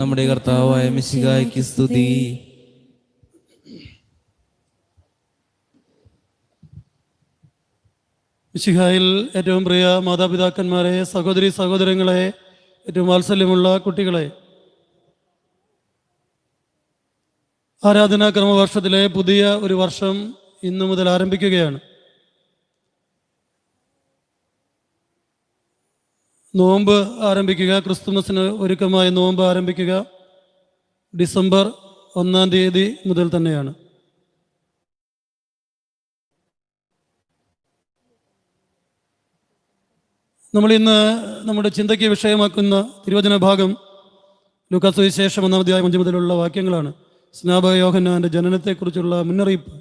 നമ്മുടെ കർത്താവായ മിശിഹായ്ക്ക് സ്തുതി. മിശിഹായിൽ ഏറ്റവും പ്രിയ മാതാപിതാക്കന്മാരെ, സഹോദരി സഹോദരങ്ങളെ, ഏറ്റവും വാത്സല്യമുള്ള കുട്ടികളെ, ആരാധനാ ക്രമവർഷത്തിലെ പുതിയ ഒരു വർഷം ഇന്നു മുതൽ ആരംഭിക്കുകയാണ്. നോമ്പ് ആരംഭിക്കുക, ക്രിസ്തുമസിന് ഒരുക്കമായി നോമ്പ് ആരംഭിക്കുക ഡിസംബർ 1-ാം തീയതി മുതൽ തന്നെയാണ്. നമ്മൾ ഇന്ന് നമ്മുടെ ചിന്തയ്ക്ക് വിഷയമാക്കുന്ന തിരുവചന ഭാഗം ലൂക്കാ സുവിശേഷം 1-ാം അധ്യായം 5 മുതലുള്ള വാക്യങ്ങളാണ്. സ്നാപക യോഹന്നാന്റെ ജനനത്തെക്കുറിച്ചുള്ള മുന്നറിയിപ്പ്.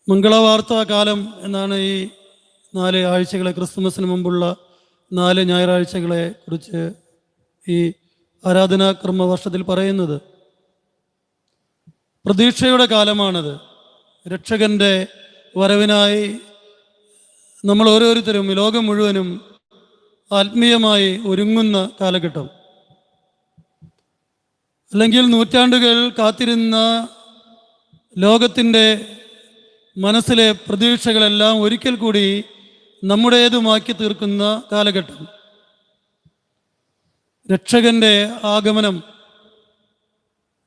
മംഗളവാർത്താ കാലം എന്നാണ് ഈ 4 ആഴ്ചകളെ, ക്രിസ്തുമസിന് മുമ്പുള്ള 4 ഞായറാഴ്ചകളെ കുറിച്ച് ഈ ആരാധനാക്രമ വർഷത്തിൽ പറയുന്നത്. പ്രതീക്ഷയുടെ കാലമാണത്. രക്ഷകൻ്റെ വരവിനായി നമ്മൾ ഓരോരുത്തരും, ലോകം മുഴുവനും ആത്മീയമായി ഒരുങ്ങുന്ന കാലഘട്ടം. അല്ലെങ്കിൽ നൂറ്റാണ്ടുകൾ കാത്തിരുന്ന ലോകത്തിൻ്റെ മനസ്സിലെ പ്രതീക്ഷകളെല്ലാം ഒരിക്കൽ കൂടി നമ്മുടേതുമാക്കി തീർക്കുന്ന കാലഘട്ടം. രക്ഷകൻ്റെ ആഗമനം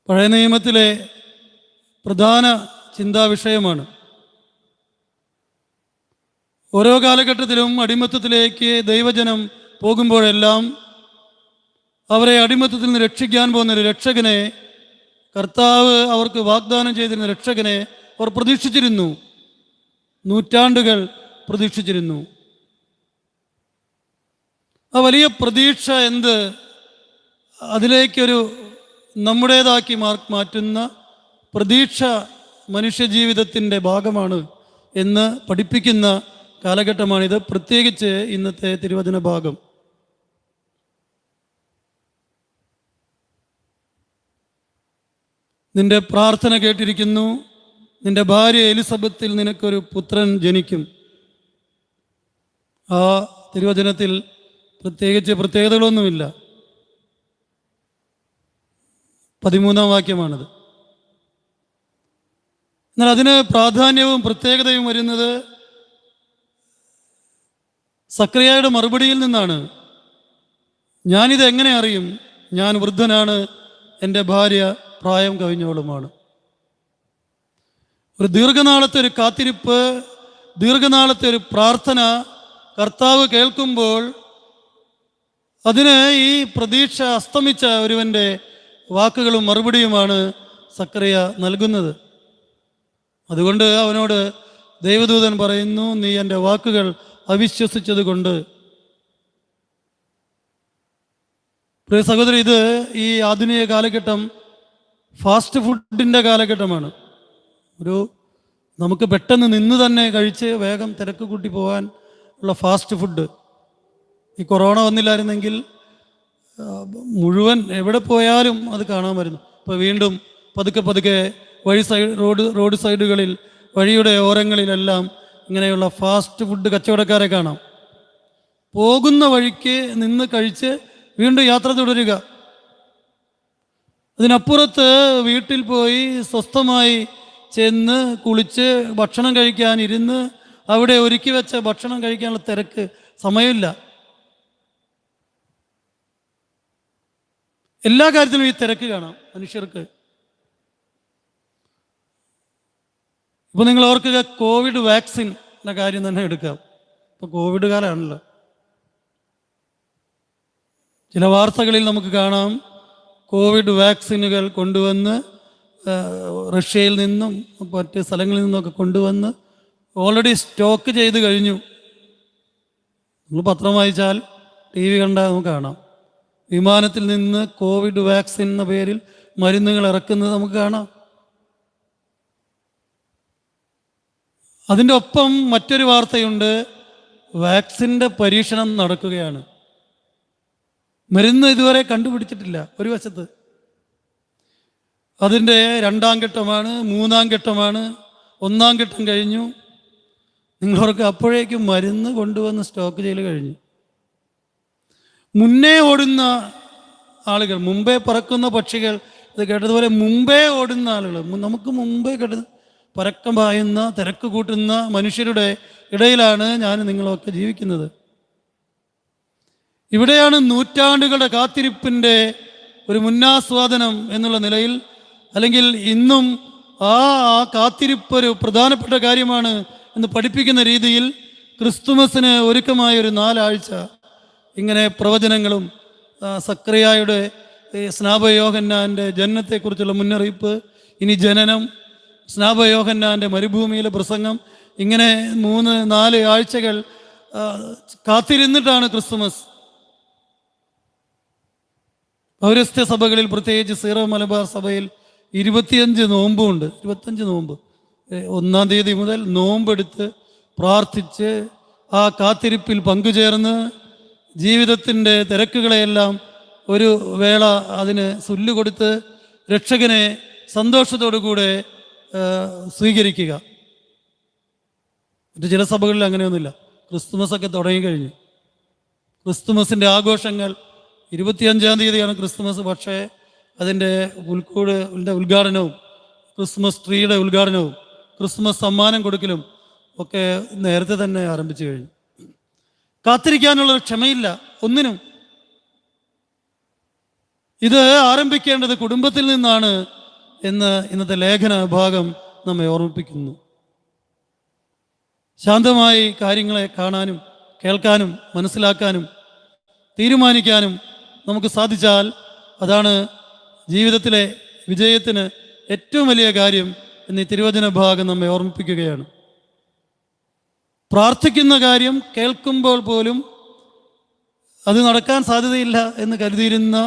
പഴയ നിയമത്തിലെ പ്രധാന ചിന്താവിഷയമാണ്. ഓരോ കാലഘട്ടത്തിലും അടിമത്തത്തിലേക്ക് ദൈവജനം പോകുമ്പോഴെല്ലാം അവരെ അടിമത്തത്തിൽ നിന്ന് രക്ഷിക്കാൻ പോകുന്ന ഒരു രക്ഷകനെ, കർത്താവ് അവർക്ക് വാഗ്ദാനം ചെയ്തിരുന്ന രക്ഷകനെ അവർ പ്രതീക്ഷിച്ചിരുന്നു. നൂറ്റാണ്ടുകൾ പ്രതീക്ഷിച്ചിരുന്നു. ആ വലിയ പ്രതീക്ഷ അതിലേക്കൊരു നമ്മുടേതാക്കി മാറ്റുന്ന പ്രതീക്ഷ മനുഷ്യജീവിതത്തിൻ്റെ ഭാഗമാണ് എന്ന് പഠിപ്പിക്കുന്ന കാലഘട്ടമാണിത്. പ്രത്യേകിച്ച് ഇന്നത്തെ തിരുവചന ഭാഗം. നിന്റെ പ്രാർത്ഥന കേട്ടിരിക്കുന്നു, നിന്റെ ഭാര്യ എലിസബത്തിൽ നിനക്കൊരു പുത്രൻ ജനിക്കും. ആ തിരുവചനത്തിൽ പ്രത്യേകിച്ച് പ്രത്യേകതകളൊന്നുമില്ല. 13-ാം വാക്യമാണത്. എന്നാൽ അതിന് പ്രാധാന്യവും പ്രത്യേകതയും വരുന്നത് സക്രിയയുടെ മറുപടിയിൽ നിന്നാണ്. ഞാനിത് എങ്ങനെ അറിയും? ഞാൻ വൃദ്ധനാണ്, എൻ്റെ ഭാര്യ പ്രായം കവിഞ്ഞോളുമാണ്. ഒരു ദീർഘനാളത്തെ ഒരു കാത്തിരിപ്പ്, ദീർഘനാളത്തെ ഒരു പ്രാർത്ഥന കർത്താവ് കേൾക്കുമ്പോൾ അതിന് ഈ പ്രതീക്ഷ അസ്തമിച്ച ഒരുവൻ്റെ വാക്കുകളും മറുപടിയുമാണ് സക്രിയ നൽകുന്നത്. അതുകൊണ്ട് അവനോട് ദൈവദൂതൻ പറയുന്നു, നീ എൻ്റെ വാക്കുകൾ അവിശ്വസിച്ചത് കൊണ്ട്. പ്രിയ സഹോദരി, ഇത് ഈ ആധുനിക കാലഘട്ടം ഫാസ്റ്റ് ഫുഡിൻ്റെ കാലഘട്ടമാണ്. നമുക്ക് പെട്ടെന്ന് നിന്ന് തന്നെ കഴിച്ച് വേഗം തിരക്ക് കൂട്ടി പോകാൻ ഉള്ള ഫാസ്റ്റ് ഫുഡ്. ഈ കൊറോണ വന്നില്ലായിരുന്നെങ്കിൽ മുഴുവൻ എവിടെ പോയാലും അത് കാണാൻ വരുന്നു. ഇപ്പോൾ വീണ്ടും പതുക്കെ റോഡ് സൈഡുകളിൽ, വഴിയുടെ ഓരങ്ങളിലെല്ലാം ഇങ്ങനെയുള്ള ഫാസ്റ്റ് ഫുഡ് കച്ചവടക്കാരെ കാണാം. പോകുന്ന വഴിക്ക് നിന്ന് കഴിച്ച് വീണ്ടും യാത്ര തുടരുക. അതിനപ്പുറത്ത് വീട്ടിൽ പോയി സ്വസ്ഥമായി ചെന്ന് കുളിച്ച് ഭക്ഷണം കഴിക്കാനിരുന്ന് അവിടെ ഒരുക്കി വെച്ച ഭക്ഷണം കഴിക്കാനുള്ള തിരക്ക്, സമയമില്ല. എല്ലാ കാര്യത്തിലും ഈ തിരക്ക് കാണാം മനുഷ്യർക്ക്. ഇപ്പോൾ നിങ്ങൾ ഓർക്കുക, കോവിഡ് വാക്സിൻ്റെ കാര്യം തന്നെ എടുക്കാം. ഇപ്പോൾ കോവിഡ് കാലമാണല്ലോ. ചില വാർത്തകളിൽ നമുക്ക് കാണാം, കോവിഡ് വാക്സിനുകൾ കൊണ്ടുവന്ന് റഷ്യയിൽ നിന്നും മറ്റ് സ്ഥലങ്ങളിൽ നിന്നൊക്കെ കൊണ്ടുവന്ന് ഓൾറെഡി സ്റ്റോക്ക് ചെയ്ത് കഴിഞ്ഞു. നമ്മൾ പത്രം വായിച്ചാൽ, TV കണ്ടാൽ നമുക്ക് കാണാം. വിമാനത്തിൽ നിന്ന് കോവിഡ് വാക്സിൻ എന്ന പേരിൽ മരുന്നുകൾ ഇറക്കുന്നത് നമുക്ക് കാണാം. അതിൻ്റെ ഒപ്പം മറ്റൊരു വാർത്തയുണ്ട്, വാക്സിൻ്റെ പരീക്ഷണം നടക്കുകയാണ്. മരുന്ന് ഇതുവരെ കണ്ടുപിടിച്ചിട്ടില്ല. ഒരു വശത്ത് അതിൻ്റെ 2-ാം ഘട്ടമാണ്, 3-ാം ഘട്ടമാണ്, 1-ാം ഘട്ടം കഴിഞ്ഞു. നിങ്ങളവർക്ക് അപ്പോഴേക്കും മരുന്ന് കൊണ്ടുവന്ന് സ്റ്റോക്ക് ചെയ്ത് കഴിഞ്ഞു. മുന്നേ ഓടുന്ന ആളുകൾ, മുമ്പേ പറക്കുന്ന പക്ഷികൾ, ഇത് കേട്ടതുപോലെ മുമ്പേ ഓടുന്ന ആളുകൾ, നമുക്ക് മുമ്പേ പരക്കം പായുന്ന, തിരക്ക് കൂട്ടുന്ന മനുഷ്യരുടെ ഇടയിലാണ് ഞാൻ നിങ്ങളൊക്കെ ജീവിക്കുന്നത്. ഇവിടെയാണ് നൂറ്റാണ്ടുകളുടെ കാത്തിരിപ്പിൻ്റെ ഒരു മുന്നാസ്വാദനം എന്നുള്ള നിലയിൽ, അല്ലെങ്കിൽ ഇന്നും ആ കാത്തിരിപ്പ് ഒരു പ്രധാനപ്പെട്ട കാര്യമാണ് എന്ന് പഠിപ്പിക്കുന്ന രീതിയിൽ ക്രിസ്തുമസിന് ഒരുക്കമായ ഒരു 4 ആഴ്ച ഇങ്ങനെ പ്രവചനങ്ങളും സക്രിയായുടെ സ്നാപയോഹന്നാൻ്റെ ജനനത്തെക്കുറിച്ചുള്ള മുന്നറിയിപ്പ്, ഇനി ജനനം, സ്നാപയോഹന്നാൻ്റെ മരുഭൂമിയിലെ പ്രസംഗം, ഇങ്ങനെ 3-4 ആഴ്ചകൾ കാത്തിരുന്നിട്ടാണ് ക്രിസ്തുമസ്. പൗരസ്ത്യ സഭകളിൽ, പ്രത്യേകിച്ച് സീറോ മലബാർ സഭയിൽ 25 നോമ്പുണ്ട്. 25 നോമ്പ്, 1-ാം തീയതി മുതൽ നോമ്പെടുത്ത് പ്രാർത്ഥിച്ച് ആ കാത്തിരിപ്പിൽ പങ്കുചേർന്ന് ജീവിതത്തിൻ്റെ തിരക്കുകളെയെല്ലാം ഒരു വേള അതിന് സുല്ല് കൊടുത്ത് രക്ഷകനെ സന്തോഷത്തോടു കൂടെ സ്വീകരിക്കുക. മറ്റു ചില സഭകളിൽ അങ്ങനെയൊന്നുമില്ല. ക്രിസ്തുമസൊക്കെ തുടങ്ങിക്കഴിഞ്ഞു. ക്രിസ്തുമസിൻ്റെ ആഘോഷങ്ങൾ 25-ാം തീയതിയാണ് ക്രിസ്തുമസ്. പക്ഷേ അതിൻ്റെ ഉദ്ഘാടനവും ക്രിസ്മസ് ട്രീയുടെ ഉദ്ഘാടനവും ക്രിസ്മസ് സമ്മാനം കൊടുക്കലും ഒക്കെ നേരത്തെ തന്നെ ആരംഭിച്ചു കഴിഞ്ഞു. കാത്തിരിക്കാനുള്ള ക്ഷമയില്ല ഒന്നിനും. ഇത് ആരംഭിക്കേണ്ടത് കുടുംബത്തിൽ നിന്നാണ് എന്ന് ഇന്നത്തെ ലേഖന ഭാഗം നമ്മെ ഓർമ്മിപ്പിക്കുന്നു. ശാന്തമായി കാര്യങ്ങളെ കാണാനും കേൾക്കാനും മനസ്സിലാക്കാനും തീരുമാനിക്കാനും നമുക്ക് സാധിച്ചാൽ അതാണ് ജീവിതത്തിലെ വിജയത്തിന് ഏറ്റവും വലിയ കാര്യം എന്ന് ഈ തിരുവചന ഭാഗം നമ്മെ ഓർമ്മിപ്പിക്കുകയാണ്. പ്രാർത്ഥിക്കുന്ന കാര്യം കേൾക്കുമ്പോൾ പോലും അത് നടക്കാൻ സാധ്യതയില്ല എന്ന് കരുതിയിരുന്ന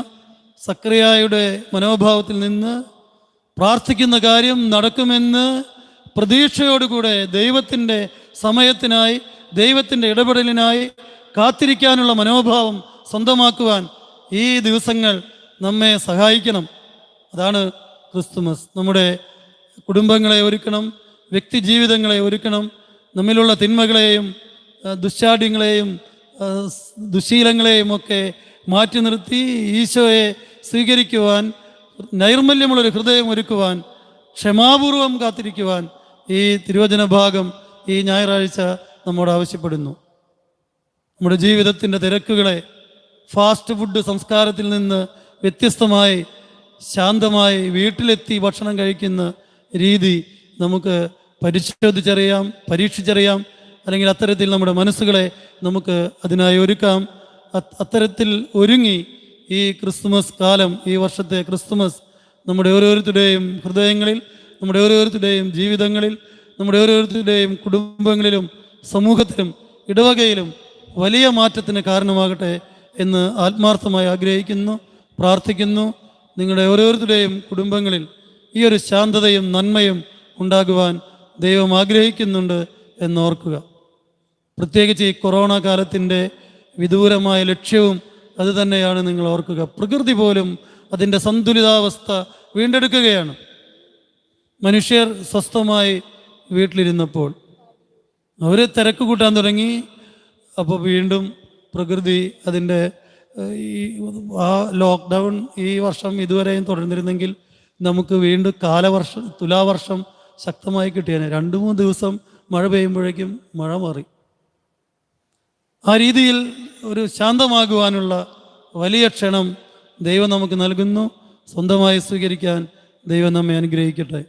സക്രിയായുടെ മനോഭാവത്തിൽ നിന്ന് പ്രാർത്ഥിക്കുന്ന കാര്യം നടക്കുമെന്ന് പ്രതീക്ഷയോടുകൂടെ ദൈവത്തിൻ്റെ സമയത്തിനായി, ദൈവത്തിൻ്റെ ഇടപെടലിനായി കാത്തിരിക്കാനുള്ള മനോഭാവം സ്വന്തമാക്കുവാൻ ഈ ദിവസങ്ങൾ നമ്മെ സഹായിക്കണം. അതാണ് ക്രിസ്തുമസ്. നമ്മുടെ കുടുംബങ്ങളെ ഒരുക്കണം, വ്യക്തി ജീവിതങ്ങളെ ഒരുക്കണം, നമ്മിലുള്ള തിന്മകളെയും ദുശ്ചാഠ്യങ്ങളെയും ദുശീലങ്ങളെയും ഒക്കെ മാറ്റി നിർത്തി ഈശോയെ സ്വീകരിക്കുവാൻ, നൈർമല്യമുള്ളൊരു ഹൃദയം ഒരുക്കുവാൻ, ക്ഷമാപൂർവം കാത്തിരിക്കുവാൻ ഈ തിരുവചന ഭാഗം ഈ ഞായറാഴ്ച നമ്മോട് ആവശ്യപ്പെടുന്നു. നമ്മുടെ ജീവിതത്തിൻ്റെ തിരക്കുകളെ ഫാസ്റ്റ് ഫുഡ് സംസ്കാരത്തിൽ നിന്ന് വ്യത്യസ്തമായി ശാന്തമായി വീട്ടിലെത്തി ഭക്ഷണം കഴിക്കുന്ന രീതി നമുക്ക് പരിശോധിച്ചറിയാം, പരീക്ഷിച്ചറിയാം. അല്ലെങ്കിൽ അത്തരത്തിൽ നമ്മുടെ മനസ്സുകളെ നമുക്ക് അതിനായി ഒരുക്കാം. അത്തരത്തിൽ ഒരുങ്ങി ഈ ക്രിസ്തുമസ് കാലം, ഈ വർഷത്തെ ക്രിസ്തുമസ് നമ്മുടെ ഓരോരുത്തരുടെയും ഹൃദയങ്ങളിൽ, നമ്മുടെ ഓരോരുത്തരുടെയും ജീവിതങ്ങളിൽ, നമ്മുടെ ഓരോരുത്തരുടെയും കുടുംബങ്ങളിലും സമൂഹത്തിലും ഇടവകയിലും വലിയ മാറ്റത്തിന് കാരണമാകട്ടെ എന്ന് ആത്മാർത്ഥമായി ആഗ്രഹിക്കുന്നു, പ്രാർത്ഥിക്കുന്നു. നിങ്ങളുടെ ഓരോരുത്തരുടെയും കുടുംബങ്ങളിൽ ഈ ഒരു ശാന്തതയും നന്മയും ഉണ്ടാകുവാൻ ദൈവം ആഗ്രഹിക്കുന്നുണ്ട് എന്നോർക്കുക. പ്രത്യേകിച്ച് ഈ കൊറോണ കാലത്തിൻ്റെ വിദൂരമായ ലക്ഷ്യവും അതുതന്നെയാണ് നിങ്ങൾ ഓർക്കുക. പ്രകൃതി പോലും അതിൻ്റെ സന്തുലിതാവസ്ഥ വീണ്ടെടുക്കുകയാണ്. മനുഷ്യർ സ്വസ്ഥമായി വീട്ടിലിരുന്നപ്പോൾ അവർ തിരക്ക് കൂട്ടാൻ തുടങ്ങി. അപ്പോൾ വീണ്ടും പ്രകൃതി അതിൻ്റെ ആ ലോക്ക്ഡൗൺ ഈ വർഷം ഇതുവരെയും തുടർന്നിരുന്നെങ്കിൽ നമുക്ക് വീണ്ടും തുലാവർഷം ശക്തമായി കിട്ടിയേനെ. 2-3 ദിവസം മഴ പെയ്യുമ്പോഴേക്കും മഴ മാറി. ആ രീതിയിൽ ഒരു ശാന്തമാകുവാനുള്ള വലിയ ക്ഷണം ദൈവം നമുക്ക് നൽകുന്നു. സ്വന്തമായി സ്വീകരിക്കാൻ ദൈവം നമ്മെ അനുഗ്രഹിക്കട്ടെ.